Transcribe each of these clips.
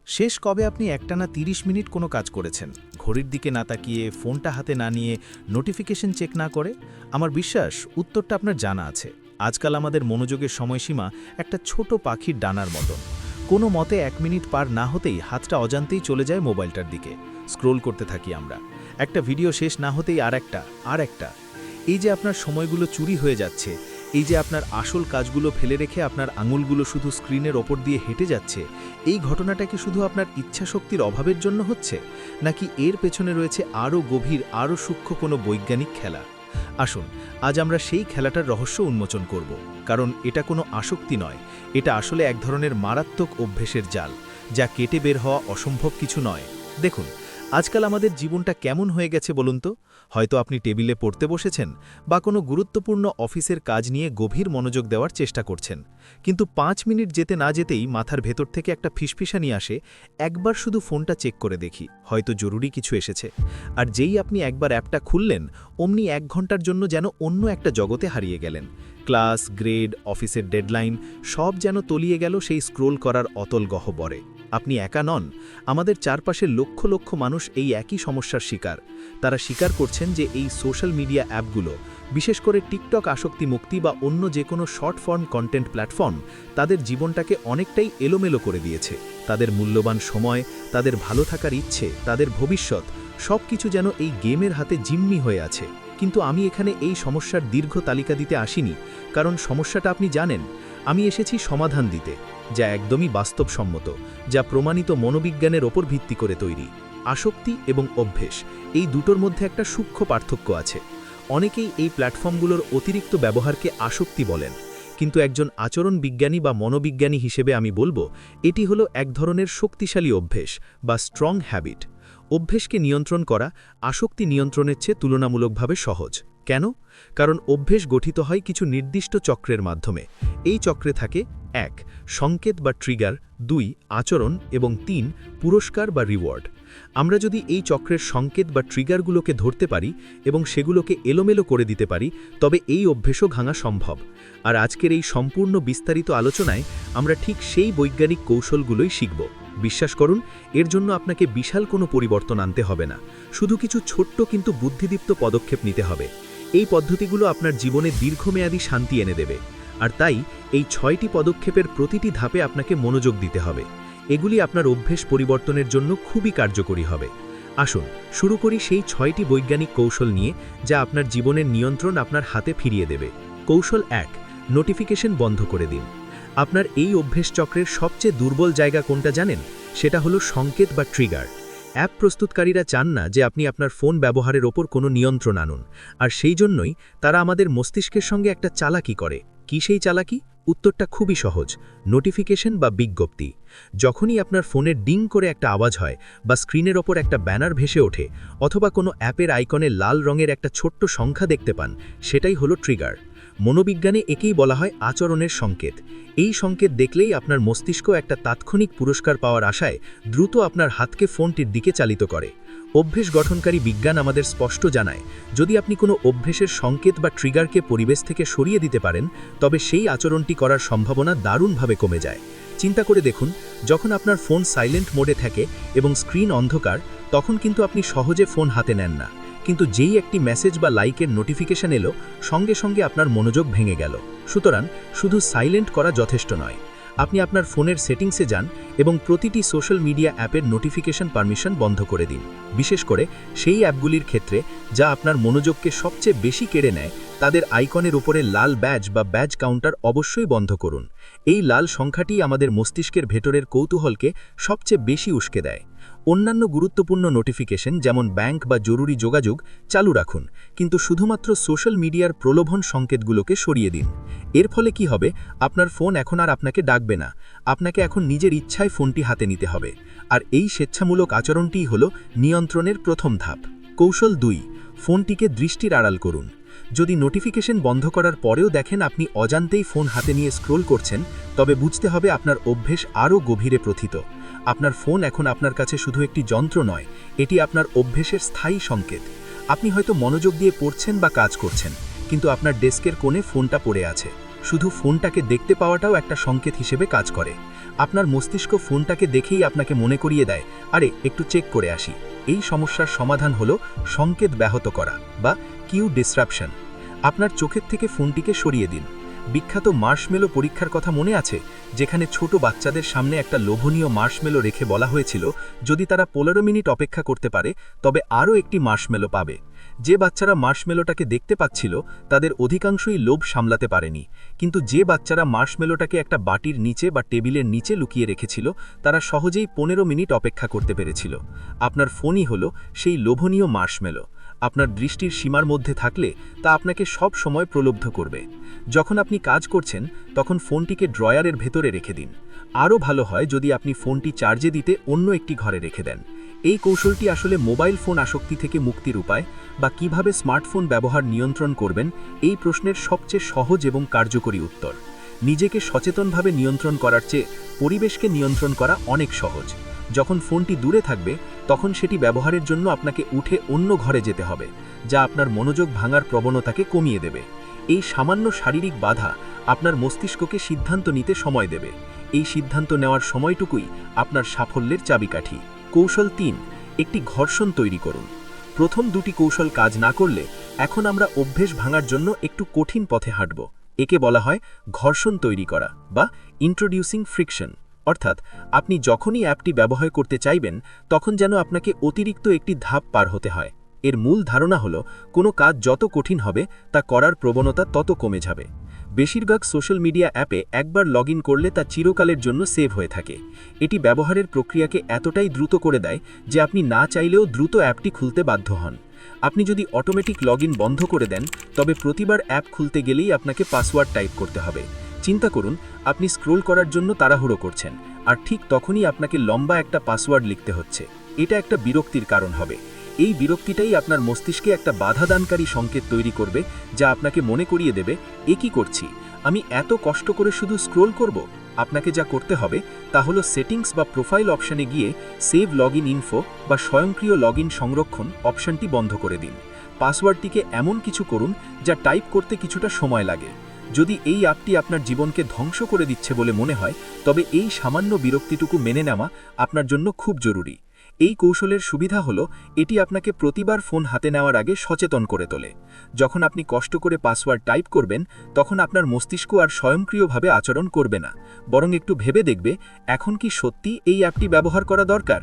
শেষ কবে আপনি একটানা ৩০ মিনিট কোনো কাজ করেছেন, ঘড়ির দিকে না তাকিয়ে, ফোনটা হাতে না নিয়ে, নোটিফিকেশন চেক না করে? আমার বিশ্বাস উত্তরটা আপনার জানা আছে। আজকাল আমাদের মনোযোগের সময়সীমা একটা ছোট পাখির ডানার মতন। কোনো মতে ১ মিনিট পার না হতেই হাতটা অজান্তেই চলে যায় মোবাইলটার দিকে। স্ক্রোল করতে থাকি আমরা। একটা ভিডিও শেষ না হতেই আর একটা। এই যে আপনার সময়গুলো চুরি হয়ে যাচ্ছে, এই যে আপনার আসল কাজগুলো ফেলে রেখে আপনার আঙুলগুলো শুধু স্ক্রিনের ওপর দিয়ে হেঁটে যাচ্ছে, এই ঘটনাটা কি শুধু আপনার ইচ্ছাশক্তির অভাবের জন্য হচ্ছে, নাকি এর পেছনে রয়েছে আরও গভীর, আরও সূক্ষ্ম কোনো বৈজ্ঞানিক খেলা? আসুন, আজ আমরা সেই খেলাটার রহস্য উন্মোচন করব। কারণ এটা কোনো আসক্তি নয়, এটা আসলে এক ধরনের মারাত্মক অভ্যেসের জাল, যা কেটে বের হওয়া অসম্ভব কিছু নয়। দেখুন, আজকাল আমাদের জীবনটা কেমন হয়ে গেছে বলুন তো? হয়তো আপনি টেবিলে পড়তে বসেছেন বা কোনো গুরুত্বপূর্ণ অফিসের কাজ নিয়ে গভীর মনোযোগ দেওয়ার চেষ্টা করছেন, কিন্তু ৫ মিনিট যেতে না যেতেই মাথার ভেতর থেকে একটা ফিসফিসানি আসে, একবার শুধু ফোনটা চেক করে দেখি, হয়তো জরুরি কিছু এসেছে। আর যেই আপনি একবার অ্যাপটা খুললেন, অমনি ১ ঘন্টার জন্য যেন অন্য একটা জগতে হারিয়ে গেলেন। ক্লাস, গ্রেড, অফিসের ডেডলাইন সব যেন তলিয়ে গেল সেই স্ক্রোল করার অতল গহ্বরে। আপনি একা নন, আমাদের চারপাশের লক্ষ লক্ষ মানুষ এই একই সমস্যার শিকার। তারা স্বীকার করছেন যে এই সোশ্যাল মিডিয়া অ্যাপগুলো, বিশেষ করে টিকটক আসক্তি মুক্তি বা অন্য যে কোনো শর্ট ফর্ম কন্টেন্ট প্ল্যাটফর্ম, তাদের জীবনটাকে অনেকটাই এলোমেলো করে দিয়েছে। তাদের মূল্যবান সময়, তাদের ভালো থাকার ইচ্ছে, তাদের ভবিষ্যৎ সব কিছু যেন এই গেমের হাতে জিম্মি হয়ে আছে। কিন্তু আমি এখানে এই সমস্যার দীর্ঘ তালিকা দিতে আসিনি, কারণ সমস্যাটা আপনি জানেন। আমি এসেছি সমাধান দিতে, যা একদমই বাস্তবসম্মত, যা প্রমাণিত মনোবিজ্ঞানের ওপর ভিত্তি করে তৈরি। আসক্তি এবং অভ্যেস, এই দুটোর মধ্যে একটা সূক্ষ্ম পার্থক্য আছে। অনেকেই এই প্ল্যাটফর্মগুলোর অতিরিক্ত ব্যবহারকে আসক্তি বলেন, কিন্তু একজন আচরণ বিজ্ঞানী বা মনোবিজ্ঞানী হিসেবে আমি বলবো, এটি হলো এক ধরনের শক্তিশালী অভ্যেস বা স্ট্রং হ্যাবিট। অভ্যেসকে নিয়ন্ত্রণ করা আসক্তি নিয়ন্ত্রণের চেয়ে তুলনামূলকভাবে সহজ। কেন? কারণ অভ্যেস গঠিত হয় কিছু নির্দিষ্ট চক্রের মাধ্যমে। এই চক্রে থাকে ১. সংকেত বা ট্রিগার, ২. আচরণ এবং ৩. পুরস্কার বা রিওয়ার্ড। আমরা যদি এই চক্রের সংকেত বা ট্রিগারগুলোকে ধরতে পারি এবং সেগুলোকে এলোমেলো করে দিতে পারি, তবে এই অভ্যেসও ভাঙা সম্ভব। আর আজকের এই সম্পূর্ণ বিস্তারিত আলোচনায় আমরা ঠিক সেই বৈজ্ঞানিক কৌশলগুলোই শিখব। বিশ্বাস করুন, এর জন্য আপনাকে বিশাল কোনো পরিবর্তন আনতে হবে না, শুধু কিছু ছোট্ট কিন্তু বুদ্ধিদীপ্ত পদক্ষেপ নিতে হবে। এই পদ্ধতিগুলো আপনার জীবনে দীর্ঘমেয়াদী শান্তি এনে দেবে। আর তাই এই ৬টি পদক্ষেপের প্রতিটি ধাপে আপনাকে মনোযোগ দিতে হবে। এগুলি আপনার অভ্যেস পরিবর্তনের জন্য খুবই কার্যকরী হবে। আসুন শুরু করি সেই ৬টি বৈজ্ঞানিক কৌশল নিয়ে, যা আপনার জীবনের নিয়ন্ত্রণ আপনার হাতে ফিরিয়ে দেবে। কৌশল ১. নোটিফিকেশন বন্ধ করে দিন। আপনার এই অভ্যেস চক্রের সবচেয়ে দুর্বল জায়গা কোনটা জানেন? সেটা হলো সংকেত বা ট্রিগার। অ্যাপ প্রস্তুতকারীরা চান না যে আপনি আপনার ফোন ব্যবহারের ওপর কোনো নিয়ন্ত্রণ আনুন, আর সেই জন্যই তারা আমাদের মস্তিষ্কের সঙ্গে একটা চালাকি করে। কি সেই চালাকি? উত্তরটা খুবই সহজ, নোটিফিকেশন বা বিজ্ঞপ্তি। যখনই আপনার ফোনের ডিং করে একটা আওয়াজ হয়, বা স্ক্রিনের ওপর একটা ব্যানার ভেসে ওঠে, অথবা কোনো অ্যাপের আইকনে লাল রঙের একটা ছোট্ট সংখ্যা দেখতে পান, সেটাই হলো ট্রিগার। মনোবিজ্ঞানে একেই বলা হয় আচরণের সংকেত। এই সংকেত দেখলেই আপনার মস্তিষ্ক একটা তাৎক্ষণিক পুরস্কার পাওয়ার আশায় দ্রুত আপনার হাতকে ফোনটির দিকে চালিত করে। অভ্যেস গঠনকারী বিজ্ঞান আমাদের স্পষ্ট জানায়, যদি আপনি কোনো অভ্যেসের সংকেত বা ট্রিগারকে পরিবেশ থেকে সরিয়ে দিতে পারেন, তবে সেই আচরণটি করার সম্ভাবনা দারুণভাবে কমে যায়। চিন্তা করে দেখুন, যখন আপনার ফোন সাইলেন্ট মোডে থাকে এবং স্ক্রিন অন্ধকার, তখন কিন্তু আপনি সহজে ফোন হাতে নেন না, কিন্তু যেই একটি মেসেজ বা লাইকের নোটিফিকেশন এলো, সঙ্গে সঙ্গে আপনার মনোযোগ ভেঙে গেল। সুতরাং শুধু সাইলেন্ট করা যথেষ্ট নয়। আপনি আপনার ফোনের সেটিংসে যান এবং প্রতিটি সোশ্যাল মিডিয়া অ্যাপের নোটিফিকেশন পারমিশন বন্ধ করে দিন। বিশেষ করে সেই অ্যাপগুলির ক্ষেত্রে যা আপনার মনোযোগকে সবচেয়ে বেশি কেড়ে নেয়, তাদের আইকনের উপরে লাল ব্যাজ বা ব্যাজ কাউন্টার অবশ্যই বন্ধ করুন। এই লাল সংখ্যাটি আমাদের মস্তিষ্কের ভেতরের কৌতূহলকে সবচেয়ে বেশি উস্কে দেয়। অন্যান্য গুরুত্বপূর্ণ নোটিফিকেশন যেমন ব্যাংক বা জরুরি যোগাযোগ চালু রাখুন, কিন্তু শুধুমাত্র সোশ্যাল মিডিয়ার প্রলোভন সংকেতগুলোকে সরিয়ে দিন। এর ফলে কি হবে? আপনার ফোন এখন আর আপনাকে ডাকবে না, আপনাকে এখন নিজের ইচ্ছায় ফোনটি হাতে নিতে হবে। আর এই স্বেচ্ছামূলক আচরণটিই হলো নিয়ন্ত্রণের প্রথম ধাপ। কৌশল ২. ফোনটিকে দৃষ্টির আড়াল করুন। যদি নোটিফিকেশন বন্ধ করার পরেও দেখেন আপনি অজান্তেই ফোন হাতে নিয়ে স্ক্রোল করছেন, তবে বুঝতে হবে আপনার অভ্যেস আরও গভীরে প্রথিত। আপনার ফোন এখন আপনার কাছে শুধু একটি যন্ত্র নয়, এটি আপনার অভ্যেসের স্থায়ী সংকেত। আপনি হয়তো মনোযোগ দিয়ে পড়ছেন বা কাজ করছেন, কিন্তু আপনার ডেস্কের কোণে ফোনটা পড়ে আছে। শুধু ফোনটাকে দেখতে পাওয়াটাও একটা সংকেত হিসেবে কাজ করে। আপনার মস্তিষ্ক ফোনটাকে দেখেই আপনাকে মনে করিয়ে দেয়, আরে একটু চেক করে আসি। এই সমস্যার সমাধান হলো সংকেত ব্যাহত করা বা কিউ ডিসরাপশন। আপনার চোখের থেকে ফোনটিকে সরিয়ে দিন। বিখ্যাত মার্শমেলো পরীক্ষার কথা মনে আছে, যেখানে ছোট বাচ্চাদের সামনে একটা লোভনীয় মার্শমেলো রেখে বলা হয়েছিল যদি তারা 15 মিনিট অপেক্ষা করতে পারে তবে আরও একটি মার্শমেলো পাবে। যে বাচ্চারা মার্শমেলোটাকে দেখতে পাচ্ছিল তাদের অধিকাংশই লোভ সামলাতে পারেনি, কিন্তু যে বাচ্চারা মার্শমেলোটাকে একটা বাটির নিচে বা টেবিলের নিচে লুকিয়ে রেখেছিল তারা সহজেই 15 মিনিট অপেক্ষা করতে পেরেছিল। আপনার ফোনই হলো সেই লোভনীয় মার্শমেলো। আপনার দৃষ্টির সীমার মধ্যে থাকলে তা আপনাকে সব সময় প্রলুব্ধ করবে। যখন আপনি কাজ করছেন তখন ফোনটিকে ড্রয়ারের ভেতরে রেখে দিন। আরও ভালো হয় যদি আপনি ফোনটি চার্জে দিতে অন্য একটি ঘরে রেখে দেন। এই কৌশলটি আসলে মোবাইল ফোন আসক্তি থেকে মুক্তির উপায় বা কিভাবে স্মার্টফোন ব্যবহার নিয়ন্ত্রণ করবেন এই প্রশ্নের সবচেয়ে সহজ এবং কার্যকরী উত্তর। নিজেকে সচেতনভাবে নিয়ন্ত্রণ করার চেয়ে পরিবেশকে নিয়ন্ত্রণ করা অনেক সহজ। যখন ফোনটি দূরে থাকবে তখন সেটি ব্যবহারের জন্য আপনাকে উঠে অন্য ঘরে যেতে হবে, যা আপনার মনোযোগ ভাঙার প্রবণতাকে কমিয়ে দেবে। এই সামান্য শারীরিক বাধা আপনার মস্তিষ্ককে সিদ্ধান্ত নিতে সময় দেবে। এই সিদ্ধান্ত নেওয়ার সময়টুকুই আপনার সাফল্যের চাবিকাঠি। কৌশল 3, একটি ঘর্ষণ তৈরি করুন। প্রথম দুটি কৌশল কাজ না করলে এখন আমরা অভ্যেস ভাঙার জন্য একটু কঠিন পথে হাঁটব। একে বলা হয় ঘর্ষণ তৈরি করা বা ইন্ট্রোডিউসিং ফ্রিকশন। অর্থাৎ আপনি যখনই অ্যাপটি ব্যবহার করতে চাইবেন তখন যেন আপনাকে অতিরিক্ত একটি ধাপ পার হতে হয়। এর মূল ধারণা হলো কোনো কাজ যত কঠিন হবে তা করার প্রবণতা তত কমে যাবে। বেশিরভাগ সোশ্যাল মিডিয়া অ্যাপে একবার লগ ইন করলে তা চিরকালের জন্য সেভ হয়ে থাকে। এটি ব্যবহারের প্রক্রিয়াকে এতটাই দ্রুত করে দেয় যে আপনি না চাইলেও দ্রুত অ্যাপটি খুলতে বাধ্য হন। আপনি যদি অটোমেটিক লগ ইন বন্ধ করে দেন তবে প্রতিবার অ্যাপ খুলতে গেলেই আপনাকে পাসওয়ার্ড টাইপ করতে হবে। চিন্তা করুন, আপনি স্ক্রোল করার জন্য তাড়াহুড়ো করছেন আর ঠিক তখনই আপনাকে লম্বা একটা পাসওয়ার্ড লিখতে হচ্ছে। এটা একটা বিরক্তির কারণ হবে। এই বিরক্তিটাই আপনার মস্তিষ্কে একটা বাধাদানকারী সংকেত তৈরি করবে, যা আপনাকে মনে করিয়ে দেবে, এ কি করছি, আমি এত কষ্ট করে শুধু স্ক্রোল করব। আপনাকে যা করতে হবে তা হলো সেটিংস বা প্রোফাইল অপশানে গিয়ে সেভ লগ ইন ইনফো বা স্বয়ংক্রিয় লগ ইন সংরক্ষণ অপশানটি বন্ধ করে দিন। পাসওয়ার্ডটিকে এমন কিছু করুন যা টাইপ করতে কিছুটা সময় লাগে। যদি এই অ্যাপটি আপনার জীবনকে ধ্বংস করে দিচ্ছে বলে মনে হয় তবে এই সামান্য বিরক্তিটুকু মেনে নেওয়া আপনার জন্য খুব জরুরি। এই কৌশলের সুবিধা হলো এটি আপনাকে প্রতিবার ফোন হাতে নেওয়ার আগে সচেতন করে তোলে। যখন আপনি কষ্ট করে পাসওয়ার্ড টাইপ করবেন তখন আপনার মস্তিষ্ক আর স্বয়ংক্রিয়ভাবে আচরণ করবে না, বরং একটু ভেবে দেখবে এখন কি সত্যি এই অ্যাপটি ব্যবহার করা দরকার।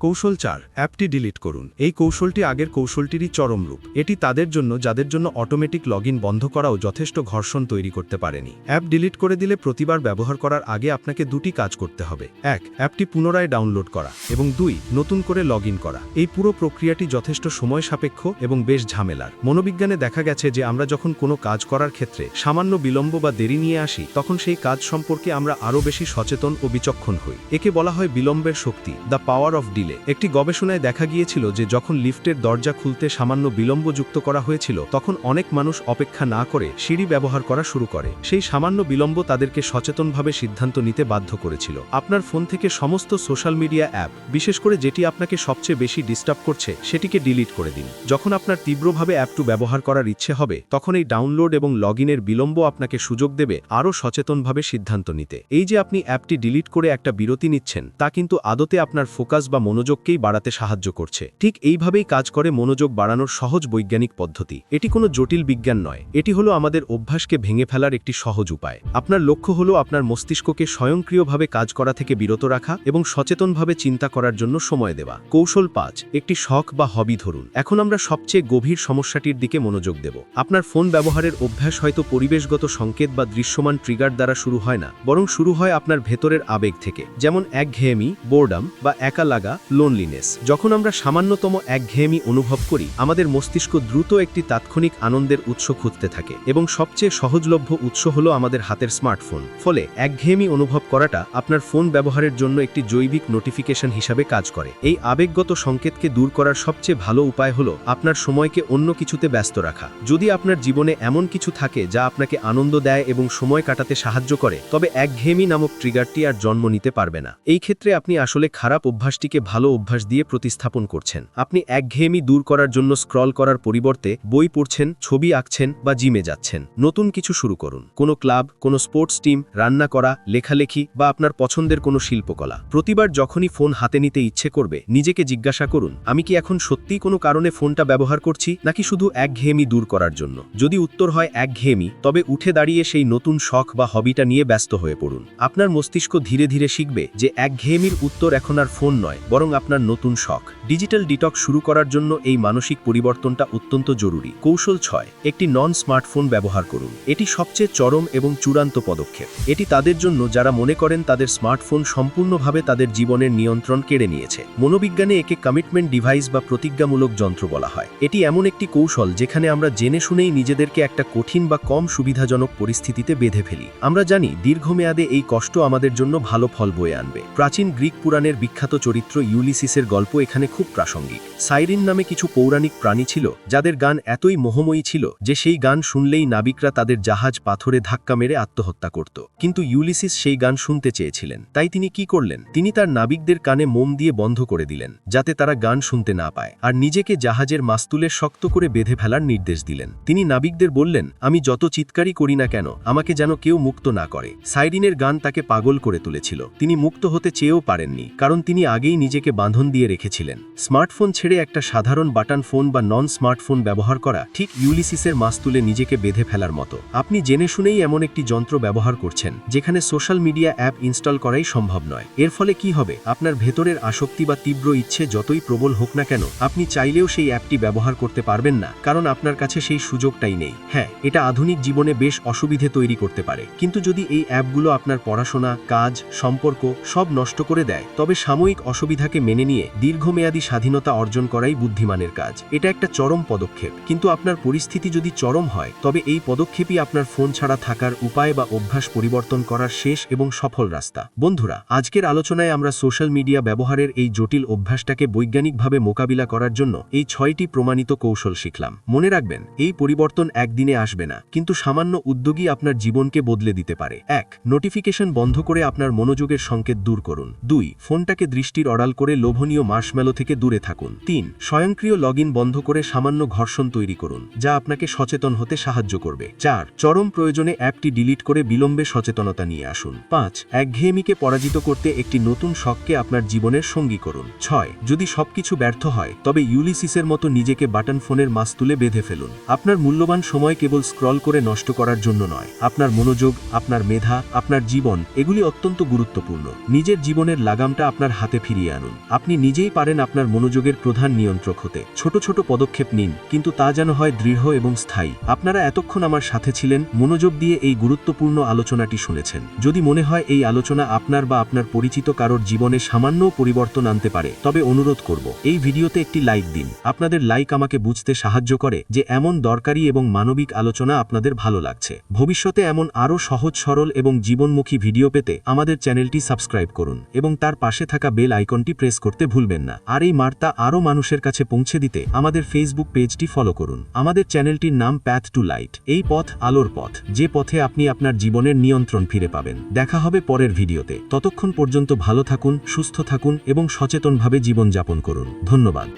কৌশল 4, অ্যাপটি ডিলিট করুন। এই কৌশলটি আগের কৌশলটিরই চরম রূপ। এটি তাদের জন্য যাদের জন্য অটোমেটিক লগ ইন বন্ধ করাও যথেষ্ট ঘর্ষণ তৈরি করতে পারেনি। অ্যাপ ডিলিট করে দিলে প্রতিবার ব্যবহার করার আগে আপনাকে দুটি কাজ করতে হবে। 1, অ্যাপটি পুনরায় ডাউনলোড করা এবং 2, নতুন করে লগ ইন করা। এই পুরো প্রক্রিয়াটি যথেষ্ট সময় সাপেক্ষ এবং বেশ ঝামেলার। মনোবিজ্ঞানে দেখা গেছে যে আমরা যখন কোনো কাজ করার ক্ষেত্রে সামান্য বিলম্ব বা দেরি নিয়ে আসি তখন সেই কাজ সম্পর্কে আমরা আরও বেশি সচেতন ও বিচক্ষণ হই। একে বলা হয় বিলম্বের শক্তি, দ্য পাওয়ার অফ ডিলে। একটি গবেষণায় দেখা গিয়েছিল যে যখন লিফটের দরজা খুলতে সামান্য বিলম্ব যুক্ত করা হয়েছিল তখন অনেক মানুষ অপেক্ষা না করে সিঁড়ি ব্যবহার করা শুরু করে। সেই সামান্য বিলম্ব তাদেরকে সচেতনভাবে সিদ্ধান্ত নিতে বাধ্য করেছিল। আপনার ফোন থেকে সমস্ত সোশ্যাল মিডিয়া অ্যাপ, বিশেষ করে যেটি আপনাকে সবচেয়ে বেশি ডিস্টার্ব করছে, সেটিকে ডিলিট করে দিন। যখন আপনার তীব্রভাবে অ্যাপটু ব্যবহার করার ইচ্ছে হবে তখন এই ডাউনলোড এবং লগ ইনের বিলম্ব আপনাকে সুযোগ দেবে আরও সচেতনভাবে সিদ্ধান্ত নিতে। এই যে আপনি অ্যাপটি ডিলিট করে একটা বিরতি নিচ্ছেন তা কিন্তু আদতে আপনার ফোকাস বা মনোযোগকেই বাড়াতে সাহায্য করছে। ঠিক এইভাবেই কাজ করে মনোযোগ বাড়ানোর সহজ বৈজ্ঞানিক পদ্ধতি। এটি কোনো জটিল বিজ্ঞান নয়, এটি হলো আমাদের অভ্যাসকে ভেঙে ফেলার একটি সহজ উপায়। আপনার লক্ষ্য হলো আপনার মস্তিষ্ককে স্বয়ংক্রিয়ভাবে কাজ করা থেকে বিরত রাখা এবং সচেতনভাবে চিন্তা করার জন্য সময় দেওয়া। কৌশল 5, একটি শখ বা হবি ধরুন। এখন আমরা সবচেয়ে গভীর সমস্যাটির দিকে মনোযোগ দেব। আপনার ফোন ব্যবহারের অভ্যাস হয়তো পরিবেশগত সংকেত বা দৃশ্যমান ট্রিগার দ্বারা শুরু হয় না, বরং শুরু হয় আপনার ভেতরের আবেগ থেকে, যেমন একঘেয়েমি, বোরডাম বা একা লাগা, লোনলিনেস। যখন আমরা সামান্যতম একঘেয়েমি অনুভব করি আমাদের মস্তিষ্ক দ্রুত একটি তাৎক্ষণিক আনন্দের উৎস খুঁজতে থাকে এবং সবচেয়ে সহজলভ্য উৎস হলো আমাদের হাতের স্মার্টফোন। ফলে একঘেয়েমি অনুভব করাটা আপনার ফোন ব্যবহারের জন্য একটি জৈবিক নোটিফিকেশন হিসাবে কাজ করে। এই আবেগগত সংকেতকে দূর করার সবচেয়ে ভালো উপায় হলো আপনার সময়কে অন্য কিছুতে ব্যস্ত রাখা। যদি আপনার জীবনে এমন কিছু থাকে যা আপনাকে আনন্দ দেয় এবং সময় কাটাতে সাহায্য করে তবে একঘেয়েমি নামক ট্রিগারটি আর জন্ম নিতে পারবে না। এই ক্ষেত্রে আপনি আসলে খারাপ অভ্যাসটিকে ভালো ভালো অভ্যাস দিয়ে প্রতিস্থাপন করছেন। আপনি একঘেয়েমি দূর করার জন্য স্ক্রল করার পরিবর্তে বই পড়ছেন, ছবি আঁকছেন বা জিমে যাচ্ছেন। নতুন কিছু শুরু করুন, কোনো ক্লাব, কোনো স্পোর্টস টিম, রান্না করা, লেখালেখি বা আপনার পছন্দের কোনো শিল্পকলা। প্রতিবার যখনই ফোন হাতে নিতে ইচ্ছে করবে নিজেকে জিজ্ঞাসা করুন, আমি কি এখন সত্যিই কোনো কারণে ফোনটা ব্যবহার করছি নাকি শুধু একঘেয়েমি দূর করার জন্য? যদি উত্তর হয় একঘেয়েমি, তবে উঠে দাঁড়িয়ে সেই নতুন শখ বা হবিটা নিয়ে ব্যস্ত হয়ে পড়ুন। আপনার মস্তিষ্ক ধীরে ধীরে শিখবে যে একঘেয়েমির উত্তর এখন আর ফোন নয়, বরং আপনার নতুন শখ। ডিজিটাল ডিটক্স শুরু করার জন্য এই মানসিক পরিবর্তনটা অত্যন্ত জরুরি। কৌশল 6, একটি নন স্মার্টফোন ব্যবহার করুন। এটি সবচেয়ে চরম এবং চূড়ান্ত পদক্ষেপ। এটি তাদের জন্য যারা মনে করেন তাদের স্মার্টফোন সম্পূর্ণভাবে তাদের জীবনের নিয়ন্ত্রণ কেড়ে নিয়েছে। মনোবিজ্ঞানে একে কমিটমেন্ট ডিভাইস বা প্রতিজ্ঞামূলক যন্ত্র বলা হয়। এটি এমন একটি কৌশল যেখানে আমরা জেনে শুনেই নিজেদেরকে একটা কঠিন বা কম সুবিধাজনক পরিস্থিতিতে বেঁধে ফেলি। আমরা জানি দীর্ঘমেয়াদে এই কষ্ট আমাদের জন্য ভালো ফল বয়ে আনবে। প্রাচীন গ্রিক পুরাণের বিখ্যাত চরিত্র ইউলিসিসের গল্প এখানে খুব প্রাসঙ্গিক। সাইরিন নামে কিছু পৌরাণিক প্রাণী ছিল যাদের গান এতই মোহময়ী ছিল যে সেই গান শুনলেই নাবিকরা তাদের জাহাজ পাথরে ধাক্কা মেরে আত্মহত্যা করত। কিন্তু ইউলিসিস সেই গান শুনতে চেয়েছিলেন, তাই তিনি কি করলেন? তিনি তার নাবিকদের কানে মোম দিয়ে বন্ধ করে দিলেন যাতে তারা গান শুনতে না পায়, আর নিজেকে জাহাজের মাস্তুলে শক্ত করে বেঁধে ফেলার নির্দেশ দিলেন। তিনি নাবিকদের বললেন, আমি যত চিৎকারই করি না কেন আমাকে যেন কেউ মুক্ত না করে। সাইরিনের গান তাকে পাগল করে তুলেছিল। তিনি মুক্ত হতে চেয়েও পারেননি, কারণ তিনি আগেই নিজেকে বাঁধন দিয়ে রেখেছিলেন। স্মার্টফোন ছেড়ে একটা সাধারণ বাটন ফোন বা নন স্মার্টফোন ব্যবহার করা ঠিক ইউলিসিসের মাস্তুলে নিজেকে বেঁধে ফেলার মতো। আপনি জেনে শুনেই এমন একটি যন্ত্র ব্যবহার করছেন যেখানে সোশ্যাল মিডিয়া অ্যাপ ইনস্টল করাই সম্ভব নয়। এর ফলে কি হবে? আপনার ভেতরের আসক্তি বা তীব্র ইচ্ছে যতই প্রবল হোক না কেন, আপনি চাইলেও সেই অ্যাপটি ব্যবহার করতে পারবেন না, কারণ আপনার কাছে সেই সুযোগটাই নেই। হ্যাঁ, এটা আধুনিক জীবনে বেশ অসুবিধে তৈরি করতে পারে, কিন্তু যদি এই অ্যাপগুলো আপনার পড়াশোনা, কাজ, সম্পর্ক সব নষ্ট করে দেয়, তবে সাময়িক অসুবিধাকে মেনে নিয়ে দীর্ঘমেয়াদী স্বাধীনতা অর্জন করাই বুদ্ধিমানের কাজ। এটা একটা চরম পদক্ষেপ, কিন্তু আপনার পরিস্থিতি যদি চরম হয় তবে এই পদক্ষেপই আপনার ফোন ছাড়া থাকার উপায় বা অভ্যাস পরিবর্তন করার শেষ এবং সফল রাস্তা। বন্ধুরা, আজকের আলোচনায় আমরা সোশ্যাল মিডিয়া ব্যবহারের এই জটিল অভ্যাসটাকে বৈজ্ঞানিকভাবে মোকাবিলা করার জন্য এই 6টি প্রমাণিত কৌশল শিখলাম। মনে রাখবেন, এই পরিবর্তন একদিনে আসবে না, কিন্তু সামান্য উদ্যোগই আপনার জীবনকে বদলে দিতে পারে। 1. নোটিফিকেশন বন্ধ করে আপনার মনোযোগের সংকেত দূর করুন। 2. ফোনটাকে দৃষ্টির আড়াল করে লোভনীয় মার্শম্যালো থেকে দূরে থাকুন। 3. স্বয়ংক্রিয় লগইন বন্ধ করে সামান্য ঘর্ষণ তৈরি করুন, যা আপনাকে সচেতন হতে সাহায্য করবে। 4. চরম প্রয়োজনে অ্যাপটি ডিলিট করে বিলম্বে সচেতনতা নিয়ে আসুন। 5. একঘেয়েমিকে পরাজিত করতে একটি নতুন শখকে আপনার জীবনের সঙ্গী করুন। 6. যদি সবকিছু ব্যর্থ হয় তবে ইউলিসিসের মতো নিজেকে বাটন ফোনের মাস্তুলে বেঁধে ফেলুন। আপনার মূল্যবান সময় কেবল স্ক্রল করে নষ্ট করার জন্য নয়। আপনার মনোযোগ, আপনার মেধা, আপনার জীবন, এগুলি অত্যন্ত গুরুত্বপূর্ণ। নিজের জীবনের লাগামটা আপনার হাতে ফিরিয়ে আনুন। আপনি নিজেই পারেন আপনার মনোযোগের প্রধান নিয়ন্ত্রক হতে। ছোট ছোট পদক্ষেপ নিন, কিন্তু তা যেন হয় দৃঢ় এবং স্থায়ী। আপনারা এতক্ষণ আমার সাথে ছিলেন, মনোযোগ দিয়ে এই গুরুত্বপূর্ণ আলোচনাটি শুনেছেন। যদি মনে হয় এই আলোচনা আপনার বা আপনার পরিচিত কারোর জীবনে সামান্য পরিবর্তন আনতে পারে, তবে অনুরোধ করব এই ভিডিওতে একটি লাইক দিন। আপনাদের লাইক আমাকে বুঝতে সাহায্য করে যে এমন দরকারি এবং মানবিক আলোচনা আপনাদের ভালো লাগছে। ভবিষ্যতে এমন আরও সহজ সরল এবং জীবনমুখী ভিডিও পেতে আমাদের চ্যানেলটি সাবস্ক্রাইব করুন এবং তার পাশে থাকা বেল আইকনটি প্রেস করতে ভুলবেন না। আর এই বার্তা আরও মানুষের কাছে পৌঁছে দিতে আমাদের ফেসবুক পেজটি ফলো করুন। আমাদের চ্যানেলটির নাম প্যাথ টু লাইট, এই পথ আলোর পথ, যে পথে আপনি আপনার জীবনের নিয়ন্ত্রণ ফিরে পাবেন। দেখা হবে পরের ভিডিওতে। ততক্ষণ পর্যন্ত ভালো থাকুন, সুস্থ থাকুন এবং সচেতনভাবে জীবনযাপন করুন। ধন্যবাদ।